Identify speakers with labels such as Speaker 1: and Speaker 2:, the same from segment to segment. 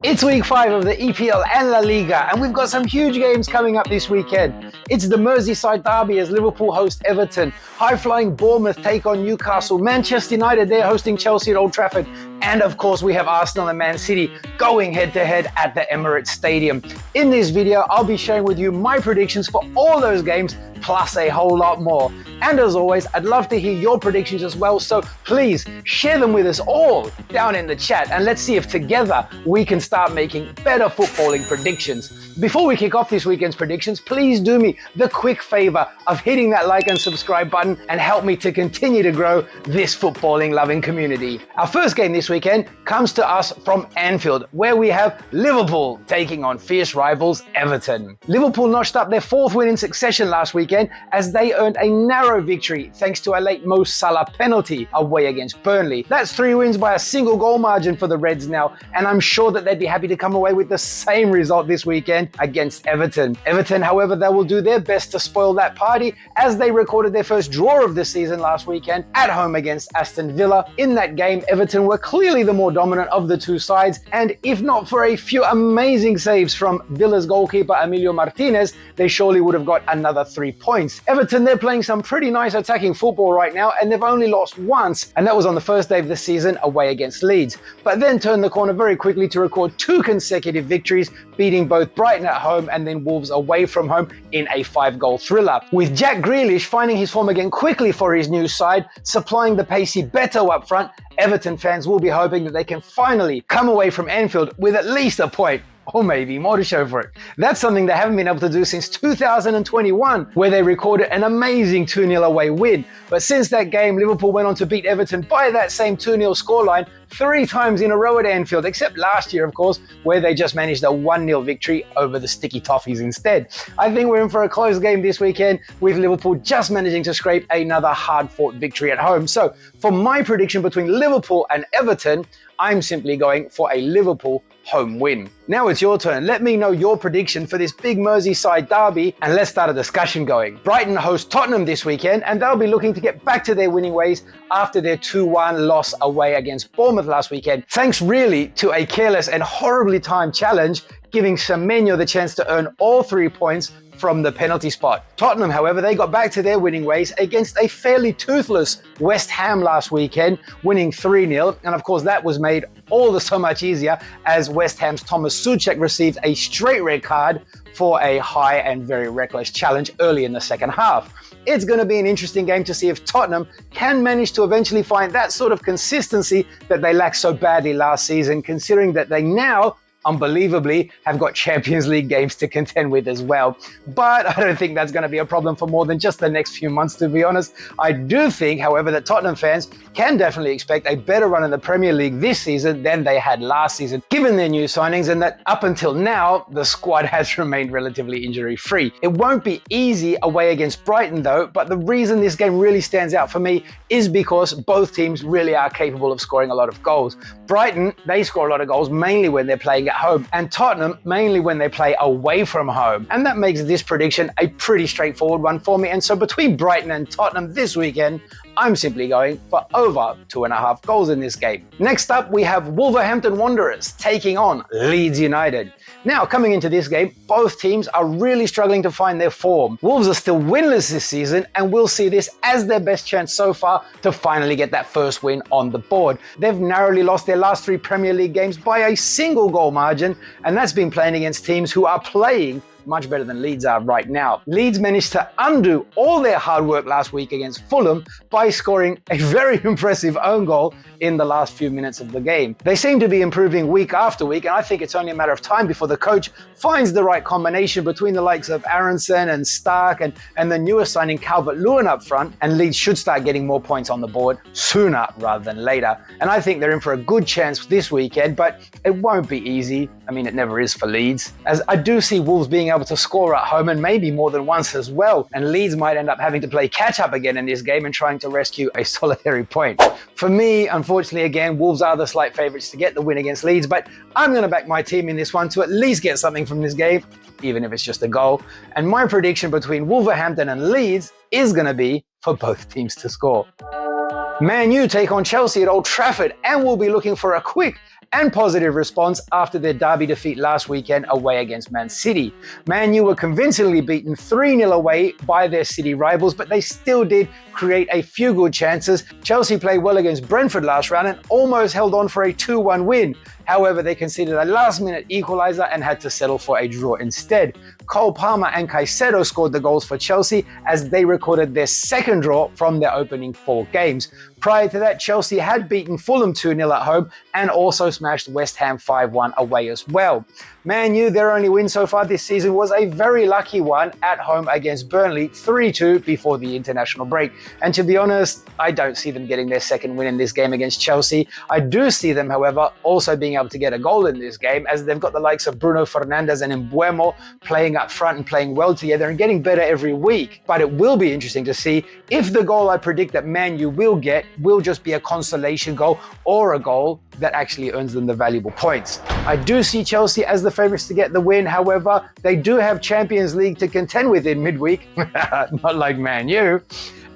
Speaker 1: It's week 5 of the EPL and La Liga, and we've got some huge games coming up this weekend. It's the Merseyside Derby as Liverpool host Everton, high-flying Bournemouth take on Newcastle, Manchester United, they're hosting Chelsea at Old Trafford, and of course we have Arsenal and Man City going head-to-head at the Emirates Stadium. In this video, I'll be sharing with you my predictions for all those games, plus a whole lot more. And as always, I'd love to hear your predictions as well, so please share them with us all down in the chat, and let's see if together we can start making better footballing predictions. Before we kick off this weekend's predictions, please do me the quick favor of hitting that like and subscribe button and help me to continue to grow this footballing loving community. Our first game this weekend comes to us from Anfield, where we have Liverpool taking on fierce rivals Everton. Liverpool notched up their 4th win in succession last weekend as they earned a narrow victory thanks to a late Mo Salah penalty away against Burnley. That's 3 wins by a single goal margin for the Reds now, and I'm sure that they'd be happy to come away with the same result this weekend against Everton. Everton, however, they will do their best to spoil that party as they recorded their first draw of the season last weekend at home against Aston Villa. In that game, Everton were clearly the more dominant of the two sides, and if not for a few amazing saves from Villa's goalkeeper Emilio Martinez, they surely would have got another 3 points. Everton, they're playing some pretty nice attacking football right now, and they've only lost once, and that was on the first day of the season away against Leeds, but then turned the corner very quickly to record 2 consecutive victories, beating both Brighton at home and then Wolves away from home in a 5-goal thriller. With Jack Grealish finding his form again quickly for his new side, supplying the pacey Beto up front, Everton fans will be hoping that they can finally come away from Anfield with at least a point, or maybe more to show for it. That's something they haven't been able to do since 2021, where they recorded an amazing 2-0 away win. But since that game, Liverpool went on to beat Everton by that same 2-0 scoreline 3 times in a row at Anfield, except last year, of course, where they just managed a 1-0 victory over the Sticky Toffees instead. I think we're in for a close game this weekend, with Liverpool just managing to scrape another hard-fought victory at home. So, for my prediction between Liverpool and Everton, I'm simply going for a Liverpool home win. Now it's your turn. Let me know your prediction for this big Merseyside derby, and let's start a discussion going. Brighton host Tottenham this weekend, and they'll be looking to get back to their winning ways after their 2-1 loss away against Bournemouth last weekend, thanks really to a careless and horribly timed challenge, giving Semenyo the chance to earn all 3 points from the penalty spot. Tottenham, however, they got back to their winning ways against a fairly toothless West Ham last weekend, winning 3-0, and of course that was made all the so much easier as West Ham's Thomas Souček received a straight red card for a high and very reckless challenge early in the second half. It's going to be an interesting game to see if Tottenham can manage to eventually find that sort of consistency that they lacked so badly last season, considering that they now, unbelievably, have got Champions League games to contend with as well. But I don't think that's going to be a problem for more than just the next few months, to be honest. I do think, however, that Tottenham fans can definitely expect a better run in the Premier League this season than they had last season, given their new signings, and that up until now, the squad has remained relatively injury-free. It won't be easy away against Brighton, though, but the reason this game really stands out for me is because both teams really are capable of scoring a lot of goals. Brighton, they score a lot of goals, mainly when they're playing at home, and Tottenham mainly when they play away from home. And that makes this prediction a pretty straightforward one for me. And so between Brighton and Tottenham this weekend, I'm simply going for over 2.5 goals in this game. Next up, we have Wolverhampton Wanderers taking on Leeds United. Now, coming into this game, both teams are really struggling to find their form. Wolves are still winless this season, and we'll see this as their best chance so far to finally get that first win on the board. They've narrowly lost their last 3 Premier League games by a single goal margin, and that's been playing against teams who are playing much better than Leeds are right now. Leeds managed to undo all their hard work last week against Fulham by scoring a very impressive own goal in the last few minutes of the game. They seem to be improving week after week, and I think it's only a matter of time before the coach finds the right combination between the likes of Aronson and Stark and the newer signing Calvert-Lewin up front, and Leeds should start getting more points on the board sooner rather than later. And I think they're in for a good chance this weekend, but it won't be easy. I mean, it never is for Leeds, as I do see Wolves being able to score at home, and maybe more than once as well, and Leeds might end up having to play catch up again in this game and trying to rescue a solitary point. For me, unfortunately, again, Wolves are the slight favourites to get the win against Leeds, but I'm going to back my team in this one to at least get something from this game, even if it's just a goal. And my prediction between Wolverhampton and Leeds is going to be for both teams to score. Man U take on Chelsea at Old Trafford, and we'll be looking for a quick and positive response after their derby defeat last weekend away against Man City. Man U were convincingly beaten 3-0 away by their City rivals, but they still did create a few good chances. Chelsea played well against Brentford last round and almost held on for a 2-1 win. However, they conceded a last-minute equalizer and had to settle for a draw instead. Cole Palmer and Caicedo scored the goals for Chelsea as they recorded their second draw from their opening 4 games. Prior to that, Chelsea had beaten Fulham 2-0 at home and also smashed West Ham 5-1 away as well. Man U, their only win so far this season was a very lucky one at home against Burnley 3-2 before the international break. And to be honest, I don't see them getting their second win in this game against Chelsea. I do see them, however, also being able to get a goal in this game as they've got the likes of Bruno Fernandes and Mbeumo playing up front and playing well together and getting better every week. But it will be interesting to see if the goal I predict that Man U will get will just be a consolation goal or a goal that actually earns them the valuable points. I do see Chelsea as the favourites to get the win. However, they do have Champions League to contend with in midweek, not like Man U.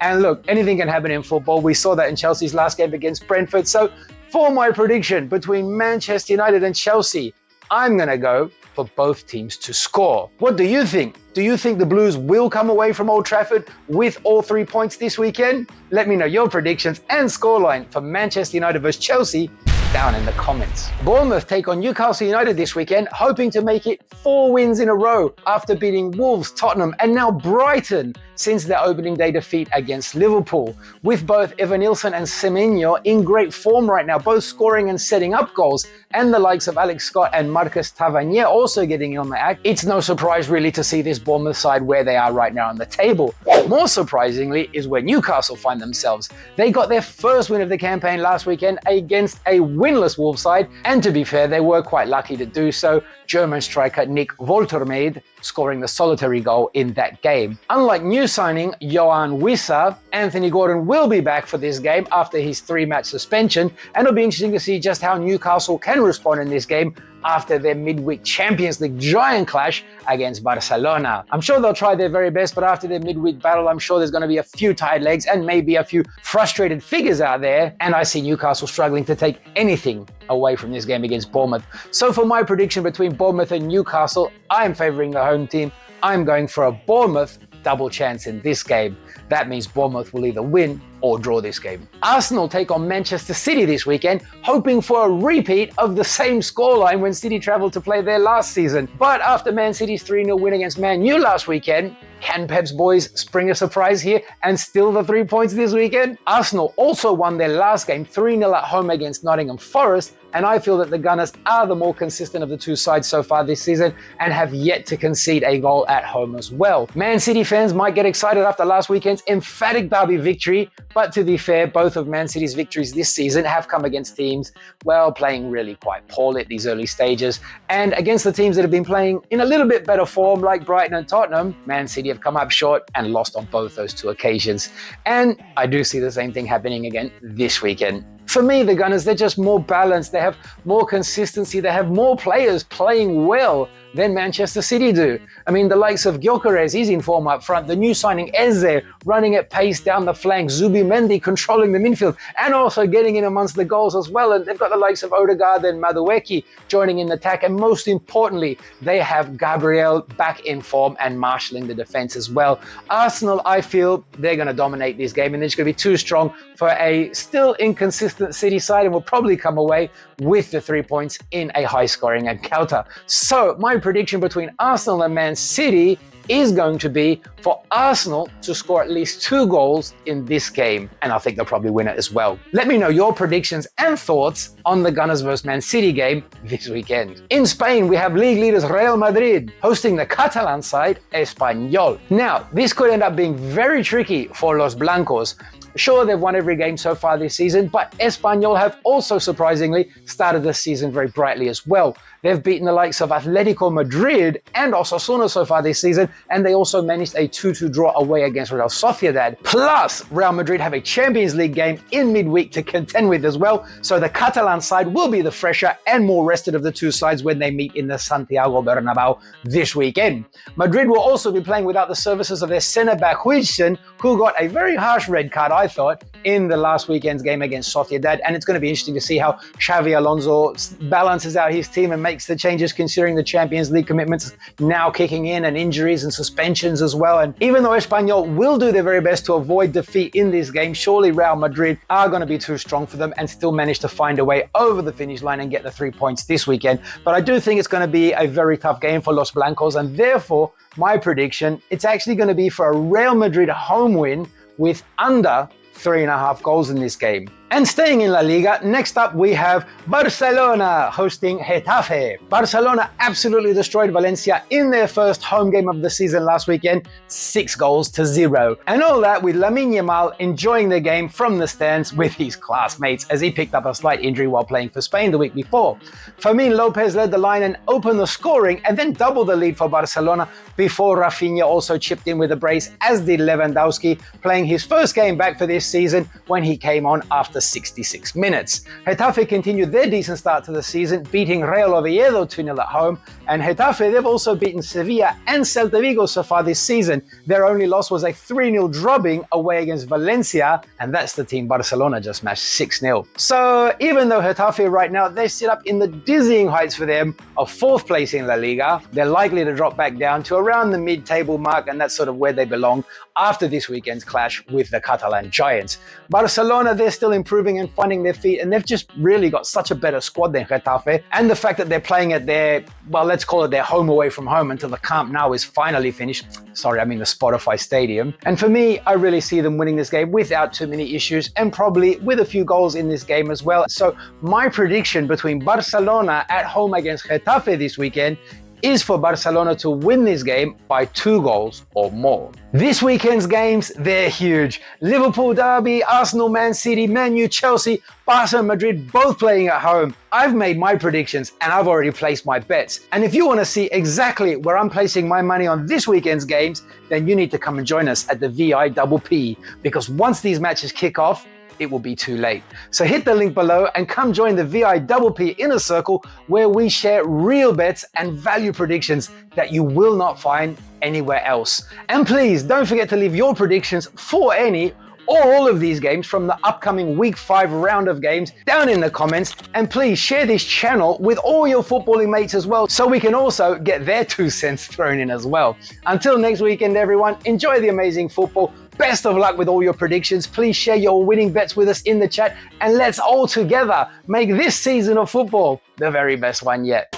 Speaker 1: And look, anything can happen in football. We saw that in Chelsea's last game against Brentford. So for my prediction between Manchester United and Chelsea, I'm going to go for both teams to score. What do you think? Do you think the Blues will come away from Old Trafford with all 3 points this weekend? Let me know your predictions and scoreline for Manchester United vs Chelsea down in the comments. Bournemouth take on Newcastle United this weekend, hoping to make it 4 wins in a row after beating Wolves, Tottenham, and now Brighton since their opening day defeat against Liverpool. With both Evanilson and Semenyo in great form right now, both scoring and setting up goals, and the likes of Alex Scott and Marcus Tavernier also getting in on the act, it's no surprise really to see this Bournemouth side where they are right now on the table. More surprisingly is where Newcastle find themselves. They got their first win of the campaign last weekend against a winless Wolves side, and to be fair, they were quite lucky to do so. German striker Nick Woltermeid scoring the solitary goal in that game. Unlike new signing Johan Wissa, Anthony Gordon will be back for this game after his 3-match suspension, and it'll be interesting to see just how Newcastle can respond in this game after their midweek Champions League giant clash against Barcelona. I'm sure they'll try their very best, but after their midweek battle, I'm sure there's going to be a few tired legs and maybe a few frustrated figures out there, and I see Newcastle struggling to take anything away from this game against Bournemouth. So for my prediction between Bournemouth and Newcastle, I'm favouring the home team. I'm going for a Bournemouth double chance in this game. That means Bournemouth will either win or draw this game. Arsenal take on Manchester City this weekend, hoping for a repeat of the same scoreline when City travelled to play there last season. But after Man City's 3-0 win against Man U last weekend, can Pep's boys spring a surprise here and steal the 3 points this weekend? Arsenal also won their last game 3-0 at home against Nottingham Forest, and I feel that the Gunners are the more consistent of the two sides so far this season and have yet to concede a goal at home as well. Man City fans might get excited after last weekend's emphatic derby victory, but to be fair, both of Man City's victories this season have come against teams, well, playing really quite poorly at these early stages. And against the teams that have been playing in a little bit better form like Brighton and Tottenham, Man City have come up short and lost on both those 2 occasions. And I do see the same thing happening again this weekend. For me, the Gunners, they're just more balanced. They have more consistency. They have more players playing well than Manchester City do. I mean, the likes of Gyökeres, he's in form up front. The new signing Eze running at pace down the flank. Zubimendi controlling the midfield and also getting in amongst the goals as well. And they've got the likes of Odegaard and Madueke joining in the attack. And most importantly, they have Gabriel back in form and marshalling the defense as well. Arsenal, I feel they're going to dominate this game and they're just going to be too strong for a still inconsistent City side and will probably come away with the 3 points in a high-scoring encounter. So my prediction between Arsenal and Man City is going to be for Arsenal to score at least 2 goals in this game, and I think they'll probably win it as well. Let me know your predictions and thoughts on the Gunners vs Man City game this weekend. In Spain, we have league leaders Real Madrid hosting the Catalan side Espanyol. Now, this could end up being very tricky for Los Blancos. Sure, they've won every game so far this season, but Espanyol have also surprisingly started the season very brightly as well. They've beaten the likes of Atletico Madrid and Osasuna so far this season, and they also managed a 2-2 draw away against Real Sociedad. Plus, Real Madrid have a Champions League game in midweek to contend with as well, so the Catalan side will be the fresher and more rested of the two sides when they meet in the Santiago Bernabeu this weekend. Madrid will also be playing without the services of their centre-back Huijsen, who got a very harsh red card, I thought, in the last weekend's game against Sociedad, and it's going to be interesting to see how Xavi Alonso balances out his team and makes the changes considering the Champions League commitments now kicking in and injuries and suspensions as well. And even though Espanyol will do their very best to avoid defeat in this game, surely Real Madrid are going to be too strong for them and still manage to find a way over the finish line and get the 3 points this weekend. But I do think it's going to be a very tough game for Los Blancos, and therefore my prediction, it's actually going to be for a Real Madrid home win with under 3.5 goals in this game. And staying in La Liga, next up we have Barcelona hosting Getafe. Barcelona absolutely destroyed Valencia in their first home game of the season last weekend, 6-0. And all that with Lamine Yamal enjoying the game from the stands with his classmates as he picked up a slight injury while playing for Spain the week before. Fermin Lopez led the line and opened the scoring and then doubled the lead for Barcelona before Rafinha also chipped in with a brace, as did Lewandowski, playing his first game back for this season when he came on after 66 minutes. Getafe continued their decent start to the season, beating Real Oviedo 2-0 at home, and Getafe, they've also beaten Sevilla and Celta Vigo so far this season. Their only loss was a 3-0 drubbing away against Valencia, and that's the team Barcelona just smashed 6-0. So even though Getafe right now, they sit up in the dizzying heights for them of 4th place in La Liga, they're likely to drop back down to around the mid-table mark, and that's sort of where they belong after this weekend's clash with the Catalan Giants. Barcelona, they're still improving and finding their feet, and they've just really got such a better squad than Getafe, and the fact that they're playing at their, well, let's call it their home away from home until the Camp Nou is finally finished. Sorry, I mean the Spotify Stadium. And for me, I really see them winning this game without too many issues, and probably with a few goals in this game as well. So my prediction between Barcelona at home against Getafe this weekend is for Barcelona to win this game by 2 goals or more. This weekend's games, they're huge. Liverpool Derby, Arsenal, Man City, Man U, Chelsea, Barca and Madrid both playing at home. I've made my predictions and I've already placed my bets. And if you want to see exactly where I'm placing my money on this weekend's games, then you need to come and join us at the VIPP, because once these matches kick off, it will be too late. So hit the link below and come join the VIPP Inner Circle, where we share real bets and value predictions that you will not find anywhere else. And please don't forget to leave your predictions for any or all of these games from the upcoming Week 5 round of games down in the comments, and please share this channel with all your footballing mates as well, so we can also get their 2 cents thrown in as well. Until next weekend, everyone, enjoy the amazing football. Best of luck with all your predictions. Please share your winning bets with us in the chat, and let's all together make this season of football the very best one yet.